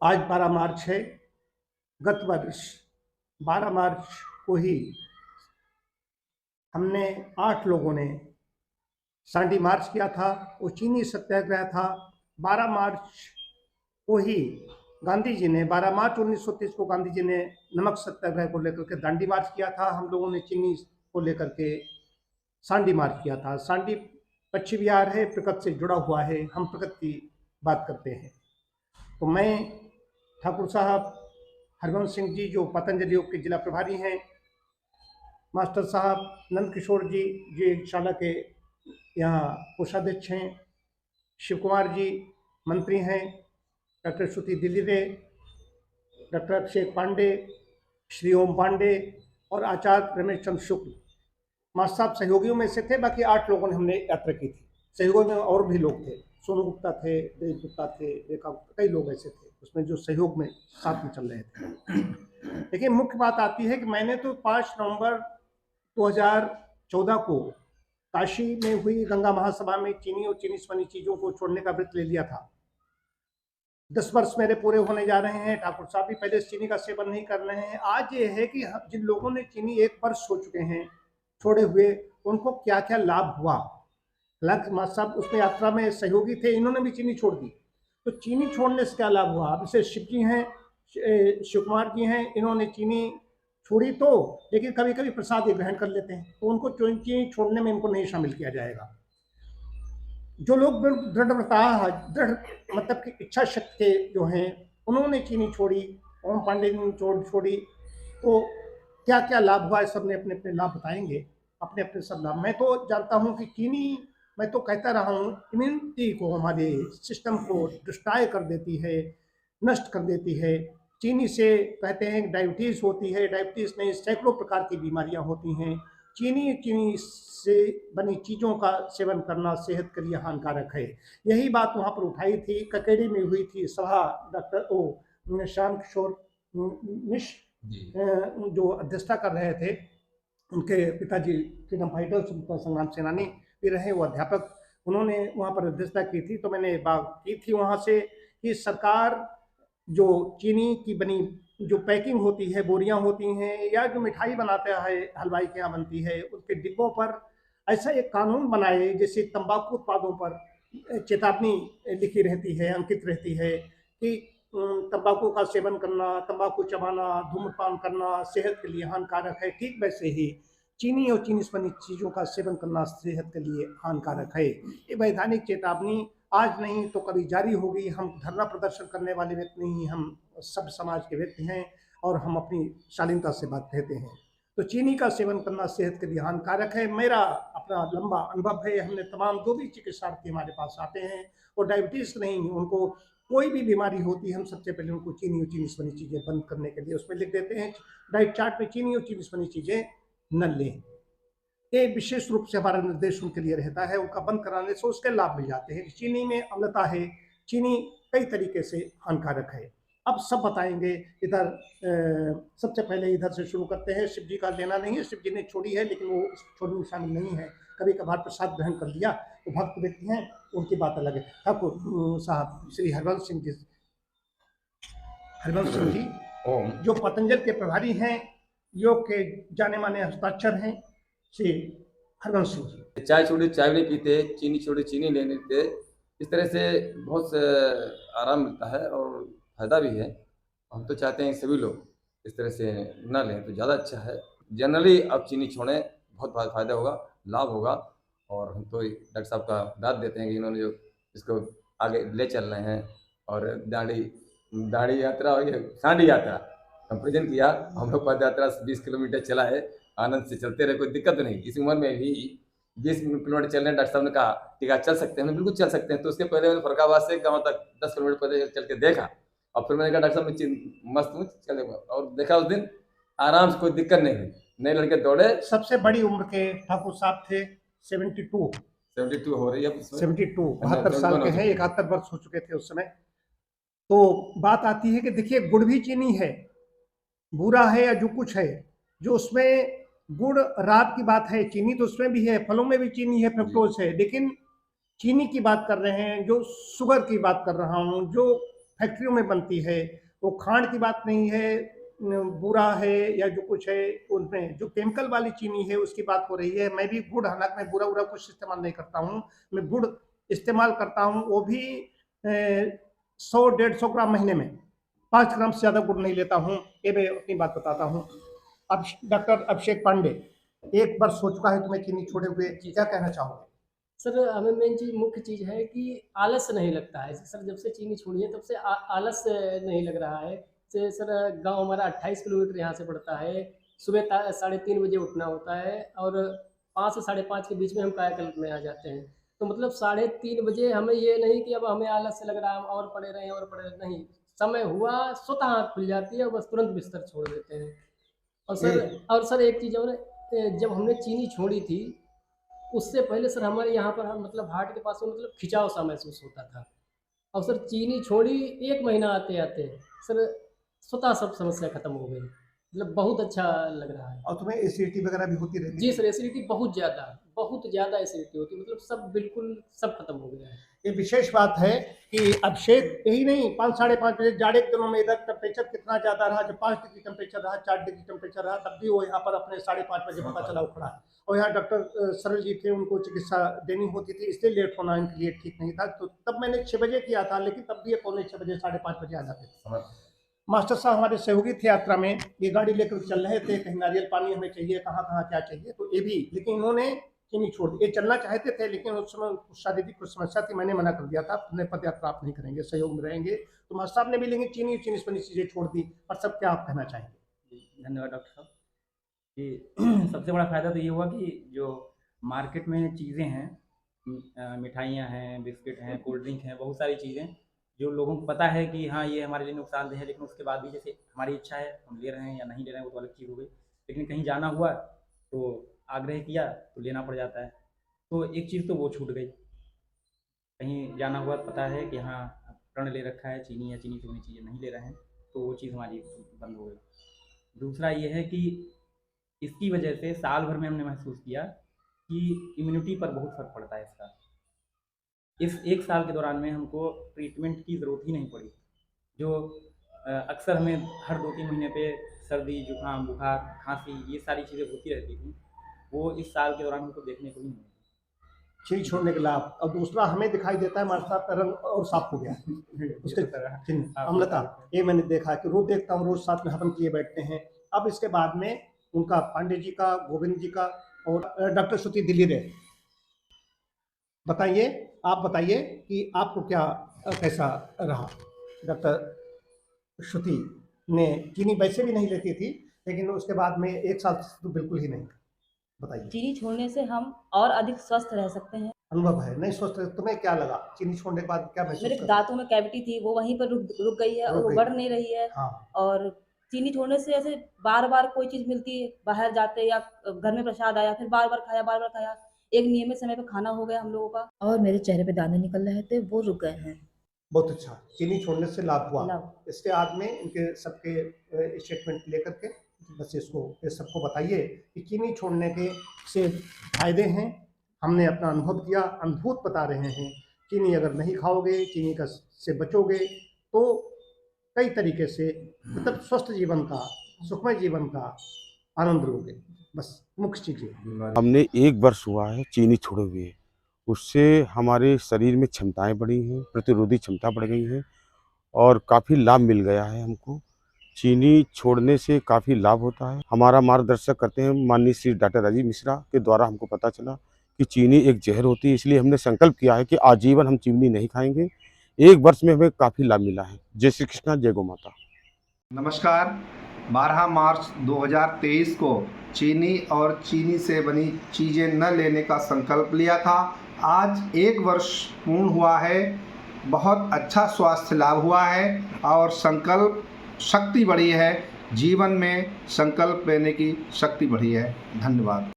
आज 12 मार्च है। गत वर्ष 12 मार्च को ही हमने 8 लोगों ने सांडी मार्च किया था। वो चीनी सत्याग्रह था। 12 मार्च को ही गांधी जी ने 12 मार्च 1930 को गांधी जी ने नमक सत्याग्रह को लेकर के दांडी मार्च किया था। हम लोगों ने चीनी को लेकर के सांडी मार्च किया था। सांडी पश्चिम बिहार है, प्रकृति से जुड़ा हुआ है। हम प्रकृति की बात करते हैं। तो मैं ठाकुर साहब हरवंश सिंह जी जो पतंजलि योग के जिला प्रभारी हैं, मास्टर साहब नंद किशोर जी जो शाला के यहाँ कोषाध्यक्ष हैं, शिव कुमार जी मंत्री हैं, डॉक्टर श्रुति दिल्ली, डॉक्टर अभिषेक पांडे, श्री ओम पांडे और आचार्य रमेश चंद्र शुक्ल मास्टर साहब सहयोगियों में से थे। बाकी 8 लोगों ने हमने यात्रा की थी। सहयोगियों में और भी लोग थे, सोनू गुप्ता थे, देव गुप्ता थे, रेखा गुप्ता, कई लोग ऐसे थे उसमें जो सहयोग में साथ में चल रहे थे। लेकिन मुख्य बात आती है कि मैंने तो 5 नवंबर 2014 को काशी में हुई गंगा महासभा में चीनी और चीनी से बनी चीजों को छोड़ने का व्रत ले लिया था। 10 वर्ष मेरे पूरे होने जा रहे हैं। ठाकुर साहब भी पहले चीनी का सेवन नहीं कर रहे हैं। आज ये है कि जिन लोगों ने चीनी 1 वर्ष हो चुके हैं छोड़े हुए, उनको क्या क्या लाभ हुआ। हालांकि मास्टर साहब उसमें यात्रा में सहयोगी थे, इन्होंने भी चीनी छोड़ दी। तो चीनी छोड़ने से क्या लाभ हुआ। अब जैसे शिव जी हैं, शिव कुमार जी हैं, इन्होंने चीनी छोड़ी तो, लेकिन कभी कभी प्रसाद ग्रहण कर लेते हैं, तो उनको चीनी छोड़ने में इनको नहीं शामिल किया जाएगा। जो लोग दृढ़ मतलब कि इच्छा शक्ति के जो हैं, उन्होंने चीनी छोड़ी, ओम पांडे ने छोड़ी, तो क्या क्या लाभ हुआ है सबने अपने अपने लाभ बताएंगे, अपने अपने सब लाभ। मैं तो जानता हूं कि चीनी, मैं तो कहता रहा हूं, इम्यूनिटी को, हमारे सिस्टम को डिस्ट्रॉय कर देती है, नष्ट कर देती है। चीनी से कहते हैं डायबिटीज़ होती है, डायबिटीज़ नहीं सैकड़ों प्रकार की बीमारियां होती हैं। चीनी से बनी चीज़ों का सेवन करना सेहत के लिए हानिकारक है। यही बात वहाँ पर उठाई थी, ककेड़ी में हुई थी सभा। डॉक्टर श्याम किशोर मिश्र जो अध्यक्षता कर रहे थे, उनके पिताजी फ्रीडम फाइटर स्वतंत्रता संग्राम सेनानी भी रहे, वो अध्यापक, उन्होंने वहाँ पर अध्यक्षता की थी। तो मैंने बात की थी वहाँ से कि सरकार जो चीनी की बनी जो पैकिंग होती है, बोरियां होती हैं, या जो मिठाई बनाता है हलवाई के यहाँ बनती है, उसके डिब्बों पर ऐसा एक कानून बनाए जैसे तंबाकू उत्पादों पर चेतावनी लिखी रहती है, अंकित रहती है कि तंबाकू का सेवन करना, तंबाकू चबाना, धूम्रपान करना सेहत के लिए हानिकारक है। ठीक वैसे ही चीनी और चीनी से बनी चीज़ों का सेवन करना सेहत के लिए हानिकारक है। ये वैधानिक चेतावनी आज नहीं तो कभी जारी होगी। हम धरना प्रदर्शन करने वाले व्यक्ति नहीं, हम सब समाज के व्यक्ति हैं और हम अपनी शालीनता से बात कहते हैं। तो चीनी का सेवन करना सेहत के लिए हानिकारक है। मेरा अपना लंबा अनुभव है, हमने तमाम जो भी चिकित्सार्थी हमारे पास आते हैं और डायबिटीज़ नहीं, उनको कोई भी बीमारी होती है, हम सबसे पहले उनको चीनी और चीनी से बनी चीज़ें बंद करने के लिए उसमें लिख देते हैं डाइट चार्ट में चीनी और चीनी से बनी चीज़ें न लें। ये विशेष रूप से हमारा निर्देश उनके लिए रहता है। उनका बंद कराने से उसके लाभ मिल जाते हैं। चीनी में अम्लता है, चीनी कई तरीके से हानिकारक है। अब सब बताएंगे। इधर सबसे पहले इधर से शुरू करते हैं। शिव जी का लेना नहीं है, शिव जी ने छोड़ी है, लेकिन वो छोड़ने में शामिल नहीं है। कभी कभार प्रसाद ग्रहण कर लिया, तो भक्त व्यक्ति हैं, उनकी बात अलग है। ठाकुर साहब श्री हरवंश सिंह जी जो पतंजल के प्रभारी हैं, योग के जाने माने हस्ताक्षर हैं, श्री हरवंश सिंह जी। चाय छोड़ी चाय नहीं पीते, चीनी छोड़ी चीनी नहीं लेते। इस तरह से बहुत आराम मिलता है और फायदा भी है। हम तो चाहते हैं सभी लोग इस तरह से ना लें तो ज़्यादा अच्छा है। जनरली अब चीनी छोड़ें, बहुत फायदा होगा, लाभ होगा। और हम तो डॉक्टर साहब का दाद देते हैं कि इन्होंने जो इसको आगे ले चल रहे हैं। और दाढ़ी यात्रा और ये सांडी यात्रा हम प्रेजेंट किया। हम लोग पद यात्रा 20 किलोमीटर चला है, आनंद से चलते रहे, कोई दिक्कत नहीं। इस उम्र में भी 20 किलोमीटर चल रहे हैं। डॉक्टर साहब ने कहा ठीक है चल सकते हैं, बिल्कुल चल सकते हैं। तो उसके पहले मैंने फरकाबाद से गाँव तक 10 किलोमीटर पहले चल के देखा और फिर मैंने कहा डॉक्टर साहब मस्त हूँ चले, और देखा उस दिन आराम से, कोई दिक्कत नहीं हुई। नए लड़के दौड़े। सबसे बड़ी उम्र के ठाकुर साहब थे 72 हो रही है, 72 72 साल के हैं, 71 वर्ष हो चुके थे उस समय। तो बात आती है कि देखिए गुड़ भी चीनी है, बुरा है या जो कुछ है, जो उसमें गुड़ रात की बात है, चीनी तो उसमें भी है, फलों में भी चीनी है, फ्रक्टोज है। लेकिन चीनी की बात कर रहे हैं, जो शुगर की बात कर रहा हूँ, जो फैक्ट्रियों में बनती है, वो खांड की बात नहीं है, बूरा है या जो कुछ है, उनमें जो केमिकल वाली चीनी है उसकी बात हो रही है। मैं भी गुड़, हालांकि मैं बुरा कुछ इस्तेमाल नहीं करता हूँ, मैं गुड़ इस्तेमाल करता हूँ, वो भी 100-150 ग्राम महीने में, 5 ग्राम से ज़्यादा गुड़ नहीं लेता हूँ। ये मैं अपनी बात बताता हूँ। अब डॉक्टर अभिषेक पांडे, 1 वर्ष हो चुका है तुम्हें चीनी छोड़े हुए, क्या कहना चाहोगे? सर, हमें मेन चीज़, मुख्य चीज़ है कि आलस नहीं लगता है। सर, जब से चीनी छोड़ी है तब से आलस नहीं लग रहा है। जैसे सर, गांव हमारा 28 किलोमीटर यहाँ से पड़ता है। सुबह 3:30 बजे उठना होता है और 5 से 5:30 के बीच में हम कायाकल्प में आ जाते हैं। तो मतलब 3:30 बजे हमें ये नहीं कि अब हमें आलस से लग रहा है, हम और पड़े रहें और पड़े रहें, नहीं। समय हुआ, स्वतः आँख खुल जाती है और बस तुरंत बिस्तर छोड़ देते हैं। और सर एक चीज़ और है, जब हमने चीनी छोड़ी थी उससे पहले सर हमारे यहाँ पर, हम मतलब हार्ट के पास में मतलब खिंचाव सा महसूस होता था। और सर चीनी छोड़ी 1 महीना आते-आते सर स्वतः सब समस्या खत्म हो गई। मतलब बहुत अच्छा लग रहा है। और तुम्हें एसिडिटी वगैरह भी होती रहती जी है? सर, एसिडिटी बहुत ज़्यादा एसिडिटी होती है, मतलब सब बिल्कुल सब खत्म हो गया है। ये विशेष बात है कि अभिषेक यही नहीं, 5-5:30 बजे जाड़े के दिनों में इधर टेम्परेचर कितना ज़्यादा रहा, जब 5 डिग्री टेम्परेचर रहा, 4 डिग्री टेम्परेचर रहा, तब भी वो यहाँ पर अपने 5:30 बजे पता चला वो खड़ा है। और यहाँ डॉक्टर सरल जी थे, उनको चिकित्सा देनी होती थी, इसलिए लेट होना इनके लिए ठीक नहीं था। तो तब मैंने 6 बजे किया था, लेकिन तब भी ये पौने 6 बजे, 5:30 बजे आ जाते थे। मास्टर साहब हमारे सहयोगी थे यात्रा में, ये गाड़ी लेकर चल रहे थे, कहीं नारियल पानी हमें चाहिए, कहाँ क्या चाहिए, तो ये भी, लेकिन इन्होंने चीनी छोड़ दी। ये चलना चाहते थे, लेकिन उस समय शारीरिक कुछ समस्या थी, मैंने मना कर दिया था, अपने पद यात्रा आप नहीं करेंगे, सहयोग में रहेंगे। तो मास्टर साहब ने भी, लेकिन चीनी से बनी चीज़ें छोड़ दी। और सब क्या आप कहना चाहेंगे? धन्यवाद डॉक्टर साहब कि सबसे बड़ा फ़ायदा तो ये हुआ कि जो मार्केट में चीज़ें हैं, मिठाइयाँ हैं, बिस्किट हैं, कोल्ड ड्रिंक हैं, बहुत सारी चीज़ें जो लोगों को पता है कि हाँ ये हमारे लिए नुकसानदेह है, लेकिन उसके बाद भी जैसे हमारी इच्छा है, हम ले रहे हैं या नहीं ले रहे हैं वो तो अलग चीज़ हो गई, लेकिन कहीं जाना हुआ तो आग्रह किया तो लेना पड़ जाता है। तो एक चीज़ तो वो छूट गई, कहीं जाना हुआ पता है कि हाँ प्रण ले रखा है, चीनी या चीनी से बनी चीज़ें नहीं ले रहे हैं, तो वो चीज़ हमारी बंद हो गई। दूसरा ये है कि इसकी वजह से साल भर में हमने महसूस किया कि इम्यूनिटी पर बहुत फ़र्क पड़ता है इसका। इस 1 साल के दौरान में हमको ट्रीटमेंट की ज़रूरत ही नहीं पड़ी। जो अक्सर हमें हर 2-3 महीने पे सर्दी, जुकाम, बुखार, खांसी ये सारी चीज़ें होती रहती थी, वो इस साल के दौरान हमको देखने को ही नहीं मिली। चीनी छोड़ने के लाभ। और दूसरा हमें दिखाई देता है, मास्टर साहब का रंग और साफ हो गया है उसके चिन्ह, अम्लता। ये मैंने देखा कि रोज देखता हूँ, रोज साथ में हवन किए बैठते हैं। अब इसके बाद में उनका, पांडे जी का, गोविंद जी का और डॉक्टर श्रुति दिल्ली रे, बताइए, आप बताइए कि आपको क्या कैसा रहा? डॉक्टर श्रुति ने चीनी वैसे भी नहीं लेती थी, लेकिन उसके बाद में 1 साल तो बिल्कुल ही नहीं। बताइए। चीनी छोड़ने से हम और अधिक स्वस्थ रह सकते हैं। अनुभव है, नहीं स्वस्थ, तुम्हें क्या लगा चीनी छोड़ने के बाद, क्या महसूस मेरे कर? दांतों में कैविटी थी, वो वहीं पर रुक गई है और रुक वो गई। बढ़ नहीं रही है। हाँ। और चीनी छोड़ने से ऐसे बार-बार कोई चीज़ मिलती है, बाहर जाते या घर में प्रसाद आया, फिर बार-बार खाया। एक नियमित समय पे खाना हो गया हम लोगों का, और मेरे चेहरे पे दाने निकल रहे थे, वो रुक गए हैं। बहुत अच्छा, चीनी छोड़ने से लाभ हुआ। लाभ। इसके बाद में इनके सबके स्टेटमेंट लेकर के बस इसको ये सबको बताइए कि चीनी छोड़ने के से फायदे हैं। हमने अपना अनुभव किया, अनुभूत बता रहे हैं। चीनी अगर नहीं खाओगे, चीनी का से बचोगे, तो कई तरीके से मतलब स्वस्थ जीवन का, सुखमय जीवन का आनंद लोगे। बस मुख्य चीज़ें। हमने 1 वर्ष हुआ है चीनी छोड़े हुए, उससे हमारे शरीर में क्षमताएँ बढ़ी हैं, प्रतिरोधी क्षमता बढ़ गई है और काफ़ी लाभ मिल गया है हमको। चीनी छोड़ने से काफ़ी लाभ होता है। हमारा मार्गदर्शक करते हैं माननीय श्री डॉक्टर राजीव मिश्रा के द्वारा हमको पता चला कि चीनी एक जहर होती है, इसलिए हमने संकल्प किया है कि आजीवन हम चीनी नहीं खाएँगे। 1 वर्ष में हमें काफ़ी लाभ मिला है। जय श्री कृष्णा, जय गौ माता। नमस्कार। 12 मार्च 2023 को चीनी और चीनी से बनी चीज़ें न लेने का संकल्प लिया था। आज 1 वर्ष पूर्ण हुआ है। बहुत अच्छा स्वास्थ्य लाभ हुआ है और संकल्प शक्ति बढ़ी है। जीवन में संकल्प लेने की शक्ति बढ़ी है। धन्यवाद।